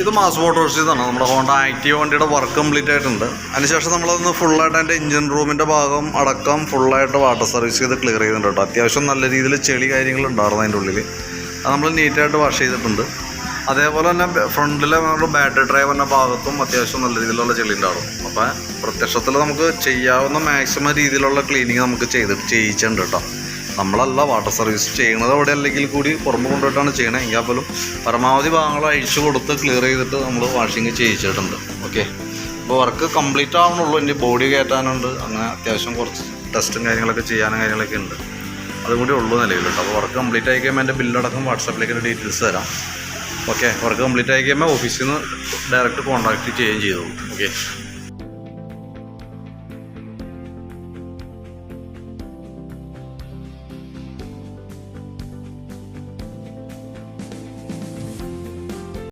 ഇത് mass Motors ഇതാണ് നമ്മുടെ ഹോണ്ട ആക്റ്റീവ് വണ്ടിയുടെ വർക്ക് കംപ്ലീറ്റ് ആയിട്ടുണ്ട്. അതിനുശേഷം നമ്മളതൊന്ന് ഫുള്ളായിട്ട് അതിൻ്റെ എഞ്ചിൻ റൂമിൻ്റെ ഭാഗം അടക്കം ഫുള്ളായിട്ട് വാട്ടർ സർവീസ് ചെയ്ത് ക്ലിയർ ചെയ്തിട്ടുണ്ട് കേട്ടോ. അത്യാവശ്യം നല്ല രീതിയിൽ ചെളി കാര്യങ്ങളുണ്ടായിരുന്നു അതിൻ്റെ ഉള്ളിൽ. അത് നമ്മൾ നീറ്റായിട്ട് വാഷ് ചെയ്തിട്ടുണ്ട്. അതേപോലെ തന്നെ ഫ്രണ്ടിലെ നമ്മുടെ ബാറ്ററി ഡ്രൈവറിൻ്റെ ഭാഗത്തും അത്യാവശ്യം നല്ല രീതിയിലുള്ള ചെളി ഉണ്ടാവും. അപ്പോൾ പ്രത്യക്ഷത്തിൽ നമുക്ക് ചെയ്യാവുന്ന മാക്സിമം രീതിയിലുള്ള ക്ലീനിങ് നമുക്ക് ചെയ്യിച്ചിട്ടുണ്ട് കേട്ടോ. നമ്മളല്ല വാട്ടർ സർവീസ് ചെയ്യുന്നത് അവിടെ അല്ലെങ്കിൽ കൂടി പുറമെ കൊണ്ടുപോയിട്ടാണ് ചെയ്യണത്. എങ്കിൽ പോലും പരമാവധി ഭാഗങ്ങൾ അഴിച്ചു കൊടുത്ത് ക്ലിയർ ചെയ്തിട്ട് നമ്മൾ വാഷിങ് ചെയ്യിച്ചിട്ടുണ്ട്. ഓക്കെ, അപ്പോൾ വർക്ക് കംപ്ലീറ്റ് ആവണുള്ളൂ. എൻ്റെ ബോഡി കയറ്റാനുണ്ട്, അങ്ങനെ അത്യാവശ്യം കുറച്ച് ടെസ്റ്റും കാര്യങ്ങളൊക്കെ ചെയ്യാനും കാര്യങ്ങളൊക്കെ ഉണ്ട്. അതും കൂടി ഉള്ളൂ നിലവിൽ കേട്ടോ. അപ്പോൾ വർക്ക് കംപ്ലീറ്റ് ആയി കഴിയുമ്പോൾ എൻ്റെ ബില്ലടക്കം വാട്സാപ്പിലേക്ക് ഡീറ്റെയിൽസ് തരാം. ഓക്കെ, വർക്ക് കംപ്ലീറ്റ് ആയി കഴിയുമ്പോൾ ഓഫീസിൽ നിന്ന് ഡയറക്റ്റ് കോൺടാക്റ്റ് ചെയ്യുകയും ചെയ്തോളൂ. ഓക്കെ.